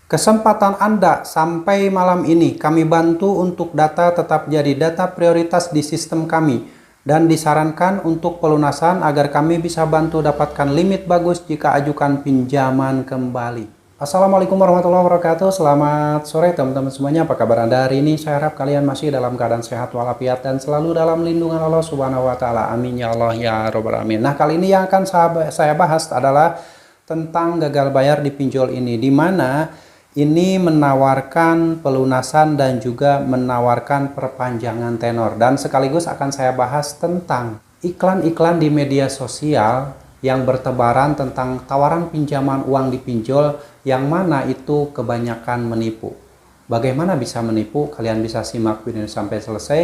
Kesempatan Anda sampai malam ini kami bantu untuk data tetap jadi data prioritas di sistem kami dan disarankan untuk pelunasan agar kami bisa bantu dapatkan limit bagus jika ajukan pinjaman kembali. Assalamualaikum warahmatullahi wabarakatuh. Selamat sore teman-teman semuanya. Apa kabar Anda hari ini? Saya harap kalian masih dalam keadaan sehat walafiat dan selalu dalam lindungan Allah Subhanahu wa taala. Amin ya Allah ya rabbal alamin. Nah, kali ini yang akan saya bahas adalah tentang gagal bayar di pinjol ini, di mana ini menawarkan pelunasan dan juga menawarkan perpanjangan tenor. Dan sekaligus akan saya bahas tentang iklan-iklan di media sosial yang bertebaran tentang tawaran pinjaman uang di pinjol yang mana itu kebanyakan menipu. Bagaimana bisa menipu? Kalian bisa simak video ini sampai selesai.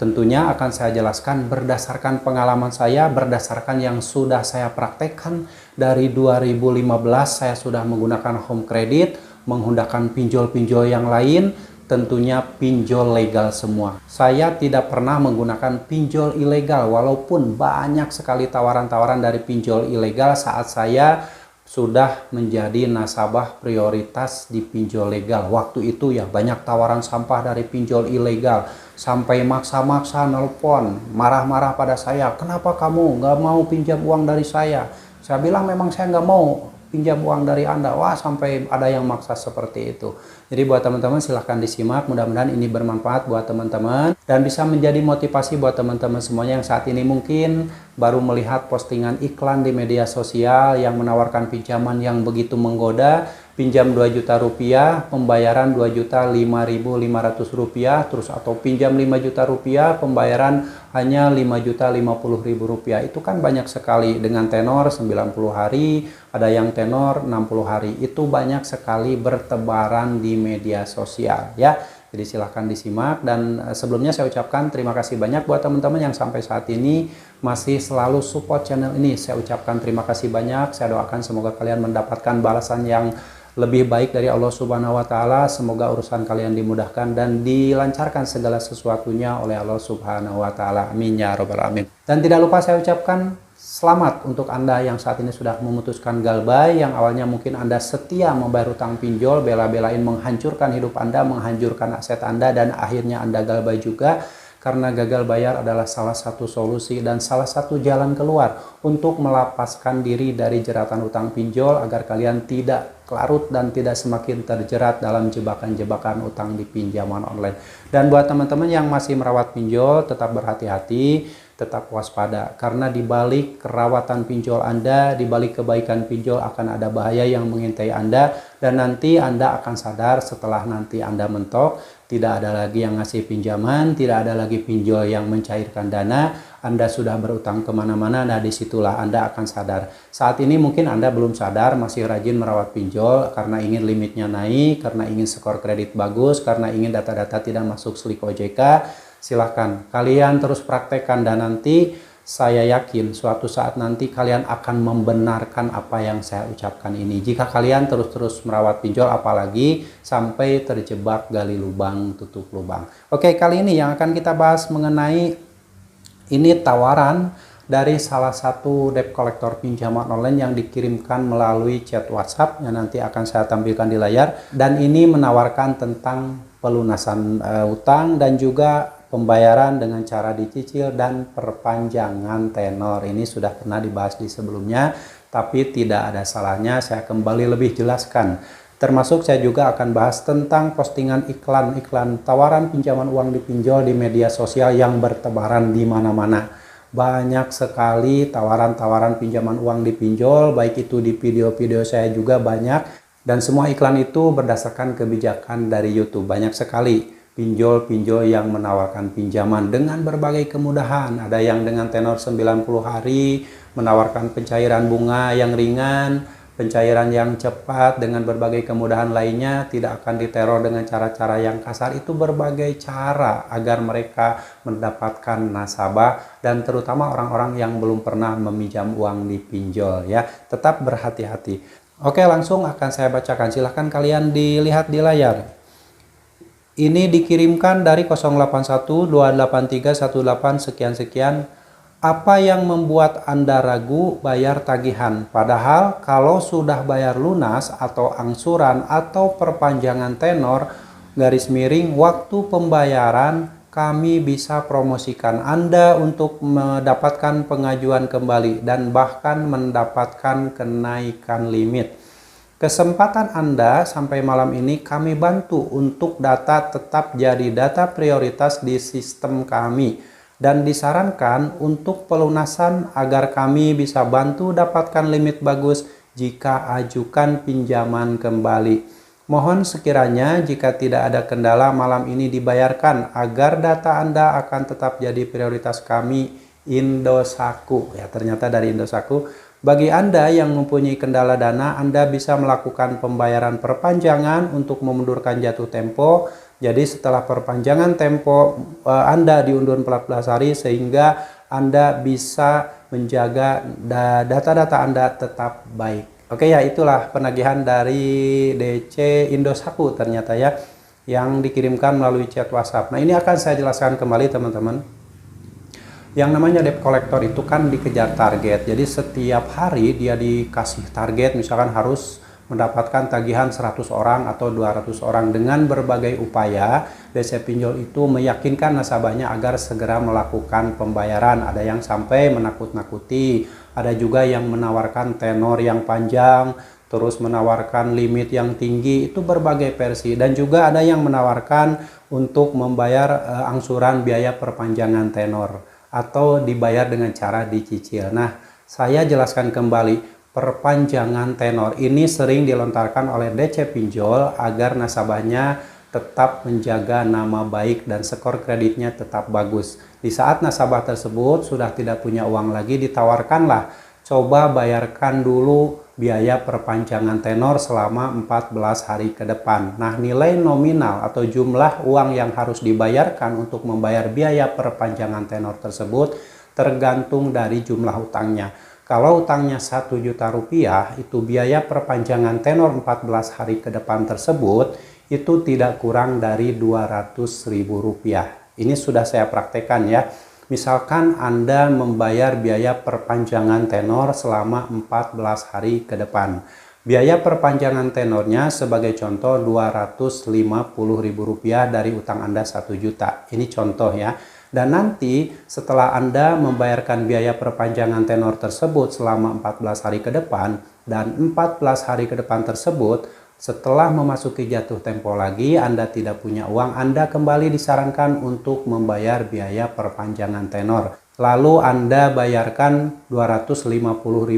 Tentunya akan saya jelaskan berdasarkan pengalaman saya, berdasarkan yang sudah saya praktekkan. Dari 2015 saya sudah menggunakan home credit, menggunakan pinjol-pinjol yang lain, tentunya pinjol legal semua. Saya tidak pernah menggunakan pinjol ilegal, walaupun banyak sekali tawaran-tawaran dari pinjol ilegal saat saya sudah menjadi nasabah prioritas di pinjol legal. Waktu itu ya banyak tawaran sampah dari pinjol ilegal, sampai maksa-maksa nelpon, marah-marah pada saya, kenapa kamu nggak mau pinjam uang dari saya? Saya bilang memang saya nggak mau pinjam uang dari Anda. Wah, sampai ada yang maksa seperti itu. Jadi buat teman-teman silahkan disimak, mudah-mudahan ini bermanfaat buat teman-teman dan bisa menjadi motivasi buat teman-teman semuanya yang saat ini mungkin baru melihat postingan iklan di media sosial yang menawarkan pinjaman yang begitu menggoda. Pinjam 2 juta rupiah, pembayaran 2.5.500 rupiah, terus atau pinjam 5 juta rupiah, pembayaran hanya 5.050.000 rupiah. Itu kan banyak sekali dengan tenor 90 hari, ada yang tenor 60 hari. Itu banyak sekali bertebaran di media sosial ya. Jadi silahkan disimak dan sebelumnya saya ucapkan terima kasih banyak buat teman-teman yang sampai saat ini masih selalu support channel ini. Saya ucapkan terima kasih banyak. Saya doakan semoga kalian mendapatkan balasan yang lebih baik dari Allah Subhanahu wa taala. Semoga urusan kalian dimudahkan dan dilancarkan segala sesuatunya oleh Allah Subhanahu wa taala. Amin ya rabbal alamin. Dan tidak lupa saya ucapkan selamat untuk Anda yang saat ini sudah memutuskan galbay, yang awalnya mungkin Anda setia membayar utang pinjol, bela-belain menghancurkan hidup Anda, menghancurkan aset Anda, dan akhirnya Anda galbay juga. Karena gagal bayar adalah salah satu solusi dan salah satu jalan keluar untuk melepaskan diri dari jeratan utang pinjol agar kalian tidak larut dan tidak semakin terjerat dalam jebakan-jebakan utang di pinjaman online. Dan buat teman-teman yang masih merawat pinjol, tetap berhati-hati, tetap waspada. Karena di balik kerawatan pinjol Anda, di balik kebaikan pinjol akan ada bahaya yang mengintai Anda. Dan nanti Anda akan sadar setelah nanti Anda mentok, tidak ada lagi yang ngasih pinjaman, tidak ada lagi pinjol yang mencairkan dana, Anda sudah berutang kemana-mana, nah disitulah Anda akan sadar. Saat ini mungkin Anda belum sadar, masih rajin merawat pinjol karena ingin limitnya naik, karena ingin skor kredit bagus, karena ingin data-data tidak masuk slik OJK. Silahkan, kalian terus praktekkan dan nanti saya yakin suatu saat nanti kalian akan membenarkan apa yang saya ucapkan ini. Jika kalian terus-terus merawat pinjol, apalagi sampai terjebak gali lubang, tutup lubang. Oke, kali ini yang akan kita bahas mengenai ini tawaran dari salah satu debt collector pinjaman online yang dikirimkan melalui chat WhatsApp yang nanti akan saya tampilkan di layar. Dan ini menawarkan tentang pelunasan utang dan juga pembayaran dengan cara dicicil dan perpanjangan tenor. Ini sudah pernah dibahas di sebelumnya, tapi tidak ada salahnya saya kembali lebih jelaskan. Termasuk saya juga akan bahas tentang postingan iklan-iklan tawaran pinjaman uang di pinjol di media sosial yang bertebaran di mana-mana. Banyak sekali tawaran-tawaran pinjaman uang di pinjol, baik itu di video-video saya juga banyak. Dan semua iklan itu berdasarkan kebijakan dari YouTube. Banyak sekali pinjol-pinjol yang menawarkan pinjaman dengan berbagai kemudahan. Ada yang dengan tenor 90 hari, menawarkan pencairan bunga yang ringan, pencairan yang cepat dengan berbagai kemudahan lainnya, tidak akan diteror dengan cara-cara yang kasar. Itu berbagai cara agar mereka mendapatkan nasabah dan terutama orang-orang yang belum pernah meminjam uang di pinjol ya. Tetap berhati-hati. Oke, langsung akan saya bacakan. Silahkan kalian dilihat di layar. Ini dikirimkan dari 081 283 18 sekian-sekian Apa yang membuat Anda ragu bayar tagihan? Padahal kalau sudah bayar lunas atau angsuran atau perpanjangan tenor, garis miring waktu pembayaran, kami bisa promosikan Anda untuk mendapatkan pengajuan kembali dan bahkan mendapatkan kenaikan limit. Kesempatan Anda sampai malam ini kami bantu untuk data tetap jadi data prioritas di sistem kami. Dan disarankan untuk pelunasan agar kami bisa bantu dapatkan limit bagus jika ajukan pinjaman kembali. Mohon sekiranya jika tidak ada kendala malam ini dibayarkan agar data Anda akan tetap jadi prioritas kami Indosat. Ya, ternyata dari Indosat. Bagi Anda yang mempunyai kendala dana, Anda bisa melakukan pembayaran perpanjangan untuk memundurkan jatuh tempo. Jadi setelah perpanjangan tempo Anda diundur 14 hari sehingga Anda bisa menjaga data-data Anda tetap baik. Oke ya, itulah penagihan dari DC Indosat ternyata ya, yang dikirimkan melalui chat WhatsApp. Nah, ini akan saya jelaskan kembali teman-teman. Yang namanya debt collector itu kan dikejar target. Jadi setiap hari dia dikasih target, misalkan harus mendapatkan tagihan 100 orang atau 200 orang. Dengan berbagai upaya, DC Pinjol itu meyakinkan nasabahnya agar segera melakukan pembayaran. Ada yang sampai menakut-nakuti, ada juga yang menawarkan tenor yang panjang, terus menawarkan limit yang tinggi, itu berbagai versi. Dan juga ada yang menawarkan untuk membayar angsuran biaya perpanjangan tenor atau dibayar dengan cara dicicil. Nah, saya jelaskan kembali. Perpanjangan tenor ini sering dilontarkan oleh DC Pinjol agar nasabahnya tetap menjaga nama baik dan skor kreditnya tetap bagus. Di saat nasabah tersebut sudah tidak punya uang lagi, ditawarkanlah, coba bayarkan dulu biaya perpanjangan tenor selama 14 hari ke depan. Nah, nilai nominal atau jumlah uang yang harus dibayarkan untuk membayar biaya perpanjangan tenor tersebut tergantung dari jumlah utangnya. Kalau utangnya 1 juta rupiah, itu biaya perpanjangan tenor 14 hari ke depan tersebut itu tidak kurang dari 200.000 rupiah. Ini sudah saya praktekkan ya. Misalkan Anda membayar biaya perpanjangan tenor selama 14 hari ke depan. Biaya perpanjangan tenornya sebagai contoh 250.000 rupiah dari utang Anda 1 juta. Ini contoh ya. Dan nanti setelah Anda membayarkan biaya perpanjangan tenor tersebut selama 14 hari ke depan, dan 14 hari ke depan tersebut setelah memasuki jatuh tempo lagi Anda tidak punya uang, Anda kembali disarankan untuk membayar biaya perpanjangan tenor. Lalu Anda bayarkan 250.000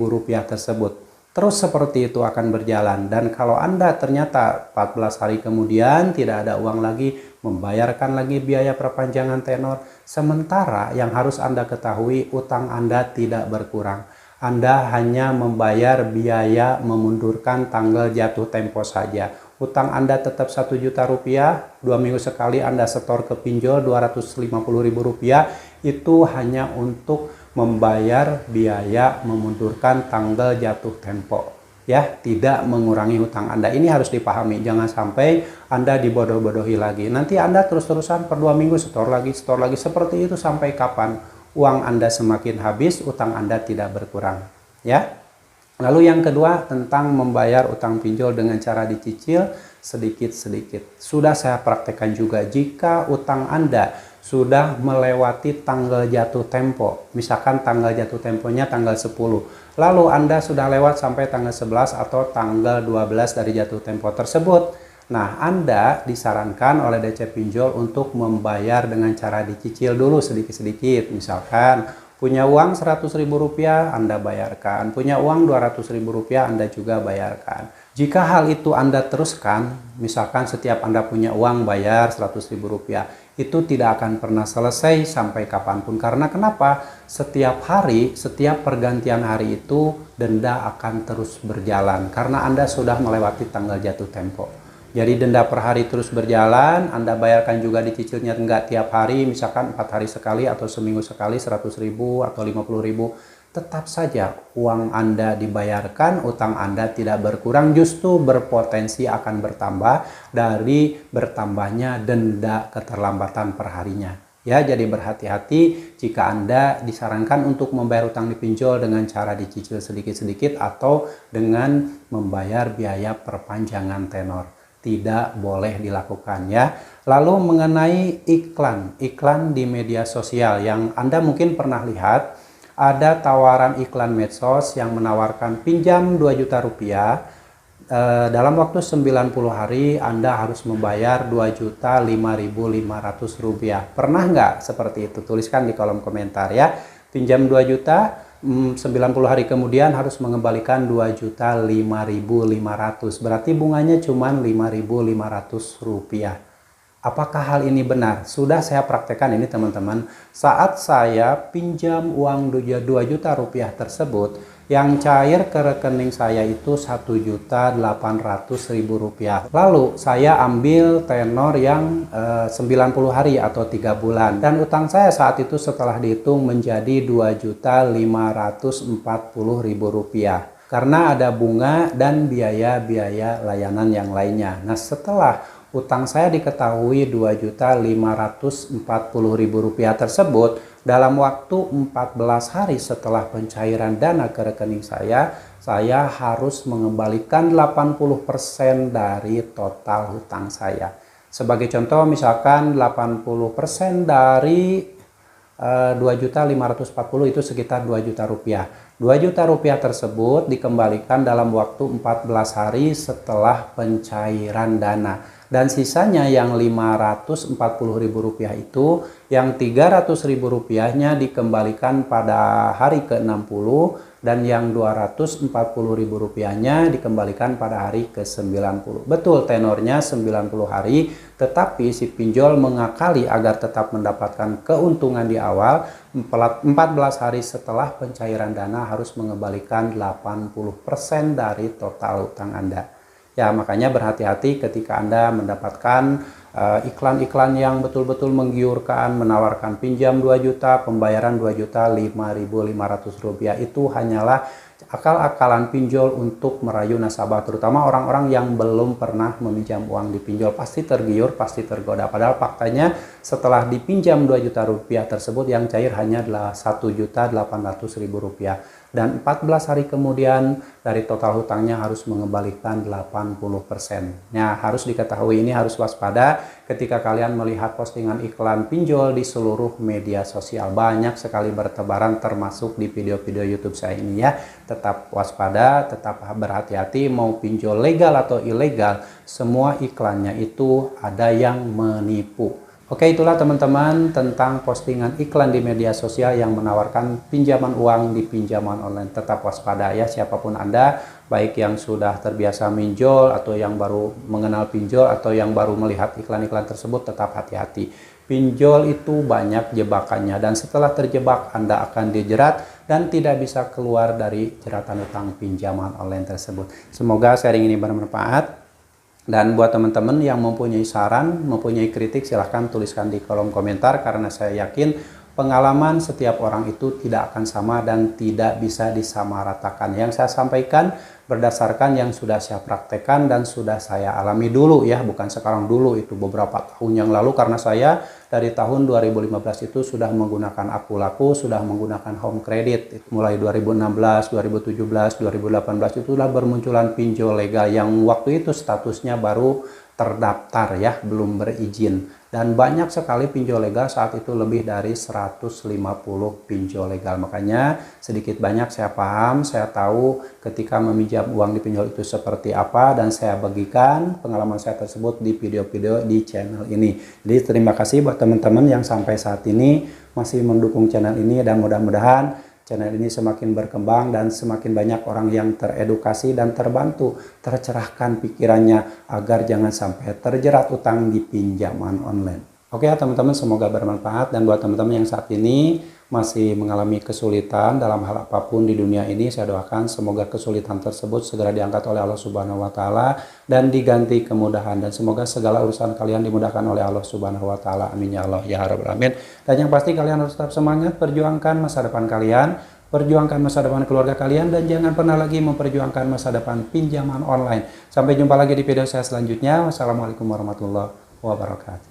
rupiah tersebut. Terus seperti itu akan berjalan. Dan kalau Anda ternyata 14 hari kemudian tidak ada uang lagi, membayarkan lagi biaya perpanjangan tenor, sementara yang harus Anda ketahui utang Anda tidak berkurang. Anda hanya membayar biaya memundurkan tanggal jatuh tempo saja. Utang Anda tetap 1 juta rupiah, 2 minggu sekali Anda setor ke pinjol 250.000 rupiah, itu hanya untuk membayar biaya memundurkan tanggal jatuh tempo. Ya, tidak mengurangi hutang Anda. Ini harus dipahami, jangan sampai Anda dibodoh-bodohi lagi. Nanti Anda terus-terusan per 2 minggu setor lagi, seperti itu sampai kapan? Uang Anda semakin habis, utang Anda tidak berkurang. Ya. Lalu yang kedua tentang membayar utang pinjol dengan cara dicicil sedikit-sedikit. Sudah saya praktekkan juga. Jika utang Anda sudah melewati tanggal jatuh tempo, misalkan tanggal jatuh temponya tanggal 10, lalu Anda sudah lewat sampai tanggal 11 atau tanggal 12 dari jatuh tempo tersebut, nah Anda disarankan oleh DC Pinjol untuk membayar dengan cara dicicil dulu sedikit-sedikit. Misalkan punya uang 100.000 rupiah Anda bayarkan, punya uang 200.000 rupiah Anda juga bayarkan. Jika hal itu Anda teruskan, misalkan setiap Anda punya uang bayar 100.000 rupiah, itu tidak akan pernah selesai sampai kapanpun. Karena kenapa? Setiap hari, setiap pergantian hari itu denda akan terus berjalan. Karena Anda sudah melewati tanggal jatuh tempo. Jadi denda per hari terus berjalan, Anda bayarkan juga dicicilnya enggak tiap hari, misalkan 4 hari sekali atau seminggu sekali 100.000 atau 50.000. Tetap saja uang Anda dibayarkan, utang Anda tidak berkurang, justru berpotensi akan bertambah dari bertambahnya denda keterlambatan perharinya. Ya, jadi berhati-hati jika Anda disarankan untuk membayar utang dipinjol dengan cara dicicil sedikit-sedikit atau dengan membayar biaya perpanjangan tenor. Tidak boleh dilakukan ya. Lalu mengenai iklan di media sosial yang Anda mungkin pernah lihat, ada tawaran iklan medsos yang menawarkan pinjam 2 juta rupiah. Dalam waktu 90 hari Anda harus membayar 2.005.500 rupiah. Pernah nggak seperti itu? Tuliskan di kolom komentar ya. Pinjam 2 juta, 90 hari kemudian harus mengembalikan 2.005.500. Berarti bunganya cuma 5.500 rupiah. Apakah hal ini benar? Sudah saya praktekkan ini teman-teman. Saat saya pinjam uang 2 juta rupiah tersebut, yang cair ke rekening saya itu 1.800.000 rupiah. Lalu saya ambil tenor yang 90 hari atau 3 bulan. Dan utang saya saat itu setelah dihitung menjadi 2.540.000 rupiah. Karena ada bunga dan biaya-biaya layanan yang lainnya. Nah, setelah utang saya diketahui 2.540.000 rupiah tersebut, dalam waktu 14 hari setelah pencairan dana ke rekening saya harus mengembalikan 80% dari total hutang saya. Sebagai contoh, misalkan 80% dari 2.540.000 itu sekitar 2 juta rupiah. 2 juta rupiah tersebut dikembalikan dalam waktu 14 hari setelah pencairan dana. Dan sisanya yang 540.000 rupiah itu, yang 300.000 rupiahnya dikembalikan pada hari ke-60 dan yang 240.000 rupiahnya dikembalikan pada hari ke-90. Betul, tenornya 90 hari, tetapi si pinjol mengakali agar tetap mendapatkan keuntungan di awal. 14 hari setelah pencairan dana harus mengembalikan 80% dari total utang Anda. Ya, makanya berhati-hati ketika Anda mendapatkan iklan-iklan yang betul-betul menggiurkan, menawarkan pinjam 2 juta, pembayaran 2.005.500 rupiah. Itu hanyalah akal-akalan pinjol untuk merayu nasabah, terutama orang-orang yang belum pernah meminjam uang di pinjol. Pasti tergiur, pasti tergoda. Padahal faktanya setelah dipinjam 2 juta rupiah tersebut, yang cair hanya adalah 1.800.000 rupiah. Dan 14 hari kemudian dari total hutangnya harus mengembalikan 80%. Nah, harus diketahui, ini harus waspada ketika kalian melihat postingan iklan pinjol di seluruh media sosial. Banyak sekali bertebaran, termasuk di video-video YouTube saya ini ya. Tetap waspada, tetap berhati-hati, mau pinjol legal atau ilegal, semua iklannya itu ada yang menipu. Oke, itulah teman-teman tentang postingan iklan di media sosial yang menawarkan pinjaman uang di pinjaman online. Tetap waspada ya, siapapun Anda, baik yang sudah terbiasa minjol atau yang baru mengenal pinjol atau yang baru melihat iklan-iklan tersebut, tetap hati-hati. Pinjol itu banyak jebakannya, dan setelah terjebak Anda akan dijerat dan tidak bisa keluar dari jeratan utang pinjaman online tersebut. Semoga sharing ini bermanfaat. Dan buat teman-teman yang mempunyai saran, mempunyai kritik, silahkan tuliskan di kolom komentar, karena saya yakin pengalaman setiap orang itu tidak akan sama dan tidak bisa disamaratakan. Yang saya sampaikan berdasarkan yang sudah saya praktekkan dan sudah saya alami dulu ya, bukan sekarang, dulu itu beberapa tahun yang lalu, karena saya dari tahun 2015 itu sudah menggunakan Akulaku, sudah menggunakan home credit. Mulai 2016, 2017, 2018 itulah bermunculan pinjol legal yang waktu itu statusnya baru terdaftar ya, belum berizin. Dan banyak sekali pinjol legal saat itu, lebih dari 150 pinjol legal. Makanya sedikit banyak saya paham, saya tahu ketika meminjam uang di pinjol itu seperti apa, dan saya bagikan pengalaman saya tersebut di video-video di channel ini. Jadi terima kasih buat teman-teman yang sampai saat ini masih mendukung channel ini, dan mudah-mudahan channel ini semakin berkembang dan semakin banyak orang yang teredukasi dan terbantu, tercerahkan pikirannya agar jangan sampai terjerat utang di pinjaman online. Oke ya teman-teman, semoga bermanfaat. Dan buat teman-teman yang saat ini masih mengalami kesulitan dalam hal apapun di dunia ini, saya doakan semoga kesulitan tersebut segera diangkat oleh Allah Subhanahu wa Ta'ala dan diganti kemudahan, dan semoga segala urusan kalian dimudahkan oleh Allah Subhanahu wa Ta'ala. Amin ya Allah ya rabbal alamin. Dan yang pasti kalian harus tetap semangat, perjuangkan masa depan kalian, perjuangkan masa depan keluarga kalian, dan jangan pernah lagi memperjuangkan masa depan pinjaman online. Sampai jumpa lagi di video saya selanjutnya. Wassalamualaikum warahmatullahi wabarakatuh.